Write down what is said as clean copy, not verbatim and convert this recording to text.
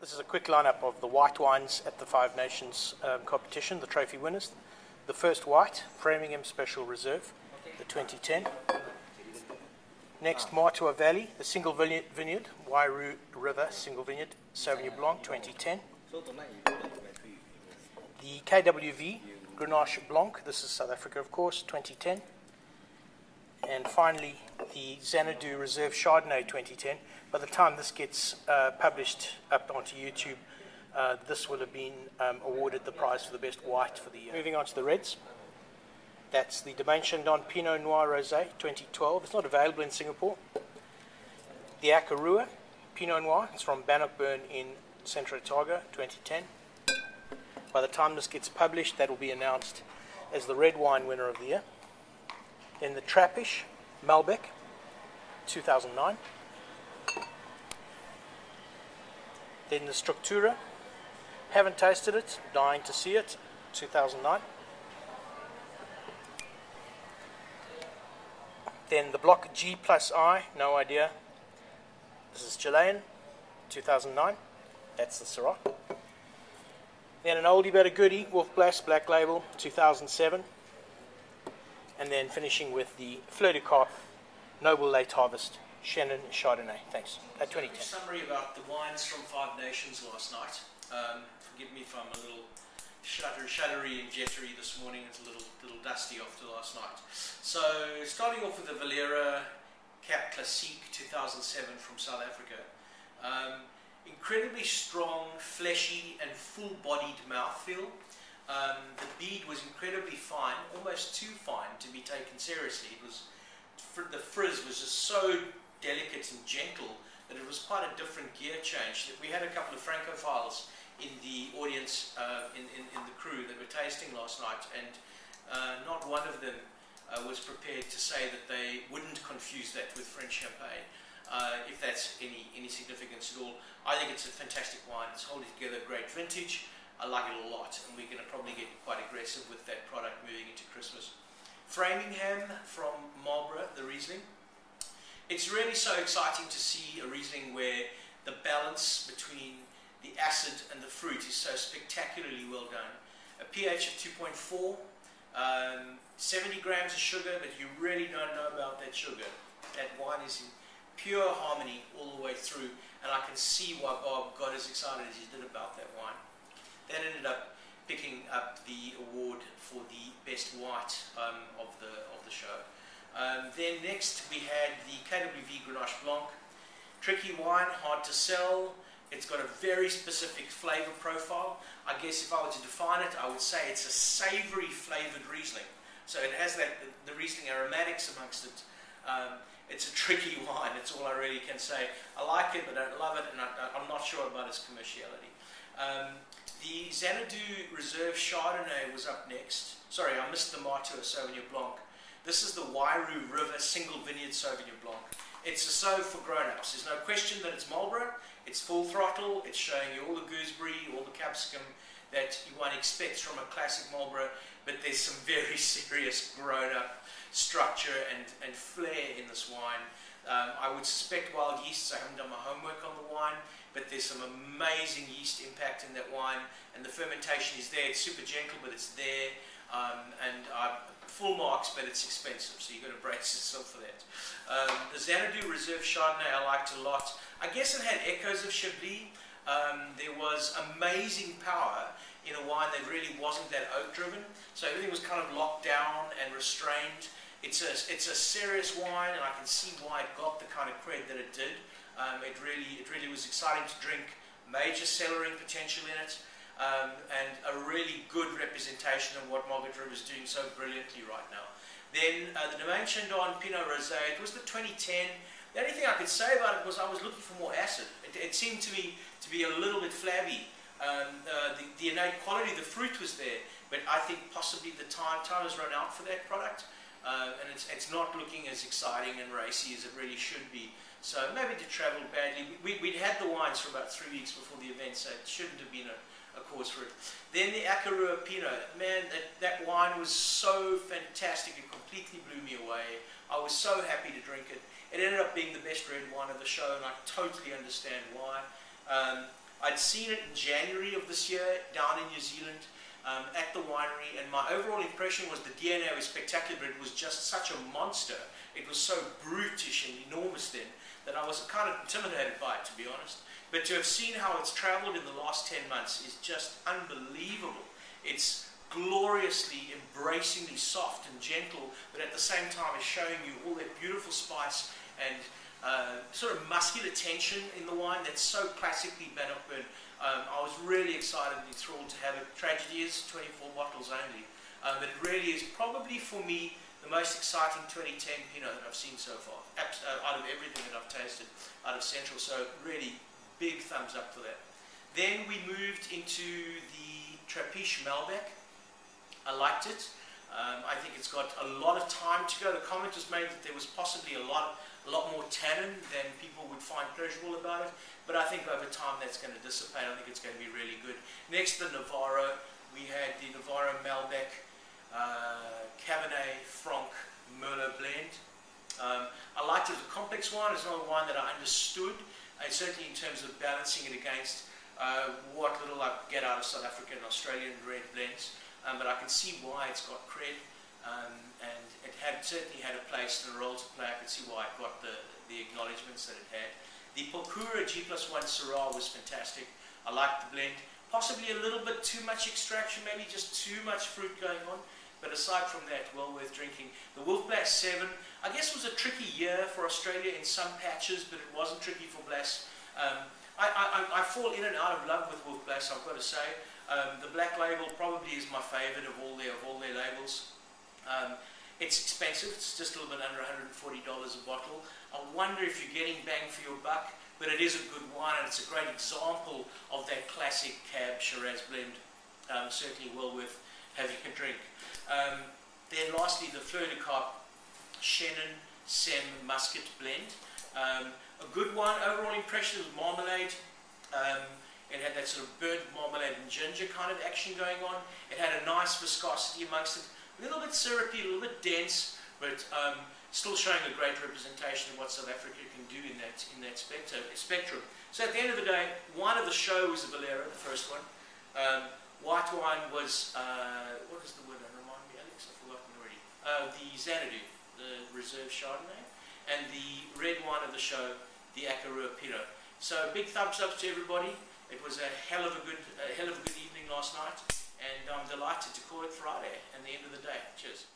This is a quick lineup of the white wines at the Five Nations competition, the trophy winners. The first white, Framingham Special Reserve, the 2010. Next, Matua Valley, the single vineyard, Wairu River single vineyard, Sauvignon Blanc, 2010. The KWV, Grenache Blanc, this is South Africa, of course, 2010. And finally, the Xanadu Reserve Chardonnay 2010. By the time this gets published up onto YouTube, this will have been awarded the prize for the best white for the year. Moving on to the reds. That's the Domaine Chandon Pinot Noir Rosé 2012. It's not available in Singapore. The Akarua Pinot Noir. It's from Bannockburn in Centro Otago 2010. By the time this gets published, that will be announced as the red wine winner of the year. Then the Trappish Malbec 2009. Then the Structura, haven't tasted it, dying to see it, 2009. Then the Block G plus I, no idea. This is Chilean, 2009. That's the Syrah. Then an oldie but a goodie, Wolf Blass Black Label, 2007. And then finishing with the Fleur de Carpe Noble Late Harvest Chenin Chardonnay. Thanks. At 2010. Summary about the wines from Five Nations last night. Forgive me if I'm a little shuddery and jittery this morning. It's a little dusty after last night. So starting off with the Valera Cap Classique 2007 from South Africa. Incredibly strong, fleshy and full-bodied mouthfeel. The bead was incredibly fine, almost too fine to be taken seriously. It was, the frizz was just so delicate and gentle that it was quite a different gear change. We had a couple of Francophiles in the audience, in the crew that were tasting last night, and not one of them was prepared to say that they wouldn't confuse that with French champagne, if that's any significance at all. I think it's a fantastic wine. It's holding together great vintage. I like it a lot, and we're going to probably get quite aggressive with that product moving into Christmas. Framingham from Marlborough, the Riesling. It's really so exciting to see a Riesling where the balance between the acid and the fruit is so spectacularly well done. A pH of 2.4, 70 grams of sugar, but you really don't know about that sugar. That wine is in pure harmony all the way through, and I can see why Bob got as excited as he did about that wine. That ended up picking up the award for the best white of the show. Then next we had the KWV Grenache Blanc. Tricky wine, hard to sell. It's got a very specific flavor profile. I guess if I were to define it, I would say it's a savory flavored Riesling. So it has that the Riesling aromatics amongst it. It's a tricky wine, that's all I really can say. I like it, but I don't love it, and I'm not sure about its commerciality. The Xanadu Reserve Chardonnay was up next. Sorry, I missed the Matua Sauvignon Blanc. This is the Wairu River Single Vineyard Sauvignon Blanc. It's a Sauv for grown-ups. There's no question that it's Marlborough. It's full throttle. It's showing you all the gooseberry, all the capsicum that one expects from a classic Marlborough, but there's some very serious grown-up structure and flair in this wine. I would suspect wild yeasts. I haven't done my homework on the wine, but there's some amazing yeast impact in that wine, and the fermentation is there. It's super gentle, but it's there, and full marks, but it's expensive, so you've got to brace yourself for that. The Xanadu Reserve Chardonnay I liked a lot. I guess it had echoes of Chablis. There was amazing power in a wine that really wasn't that oak-driven, so everything was kind of locked down and restrained. It's a serious wine, and I can see why it got the kind of cred that it did. It really was exciting to drink. Major cellaring potential in it, and a really good representation of what Margaret River is doing so brilliantly right now. Then the Domaine Chandon Pinot Rosé. It was the 2010. The only thing I could say about it was I was looking for more acid. It seemed to me to be a little bit flabby. The innate quality, the fruit was there, but I think possibly the time has run out for that product. And it's not looking as exciting and racy as it really should be. So maybe it travelled badly. We'd had the wines for about 3 weeks before the event, so it shouldn't have been a cause for it. Then the Akarua Pinot. Man, that wine was so fantastic. It completely blew me away. I was so happy to drink it. It ended up being the best red wine of the show, and I totally understand why. I'd seen it in January of this year down in New Zealand at the winery, and my overall impression was the DNA was spectacular, but it was just such a monster. It was so brutish and enormous then that I was kind of intimidated by it, to be honest. But to have seen how it's traveled in the last 10 months is just unbelievable. It's gloriously, embracingly soft and gentle, but at the same time is showing you all that beautiful spice and sort of muscular tension in the wine that's so classically Bannockburn. I was really excited and enthralled to have it. Tragedy is 24 bottles only, but it really is probably for me the most exciting 2010 Pinot that I've seen so far, out of everything that I've tasted out of Central. So really big thumbs up for that. Then we moved into the Trapiche Malbec. I liked it. I think it's got a lot of time to go. The comment was made that there was possibly a lot more tannin than people would find pleasurable about it, but I think over time that's going to dissipate. I think it's going to be really good. Next, the Navarro. We had the Navarro Malbec Cabernet Franc Merlot blend. I liked it as a complex wine. It's not a wine that I understood, and certainly in terms of balancing it against what little I get out of South African and Australian red blends. But I can see why it's got cred, and it certainly had a place and a role to play. I can see why it got the acknowledgements that it had. The Porcura G+1 Syrah was fantastic. I liked the blend. Possibly a little bit too much extraction, maybe just too much fruit going on. But aside from that, well worth drinking. The Wolf Blass 7, I guess was a tricky year for Australia in some patches, but it wasn't tricky for Blass. I fall in and out of love with Wolf Blass, I've got to say. The Black Label probably is my favourite of all their labels. It's expensive. It's just a little bit under $140 a bottle. I wonder if you're getting bang for your buck, but it is a good wine, and it's a great example of that classic Cab Shiraz blend. Certainly well worth having a drink. Then lastly, the Fleur de Cap Chenin Sem Muscat blend. A good one. Overall impression was marmalade. It had that sort of burnt marmalade and ginger kind of action going on. It had a nice viscosity amongst it. A little bit syrupy, a little bit dense, but still showing a great representation of what South Africa can do in that spectrum. So at the end of the day, wine of the show was the Valera, the first one. White wine was, what is the word? Remind me, Alex, I've forgotten already. The Xanadu, the Reserve Chardonnay. And the red wine of the show, the Akarua Pinot. So big thumbs up to everybody. It was a hell of a good evening last night, and I'm delighted to call it Friday and the end of the day. Cheers.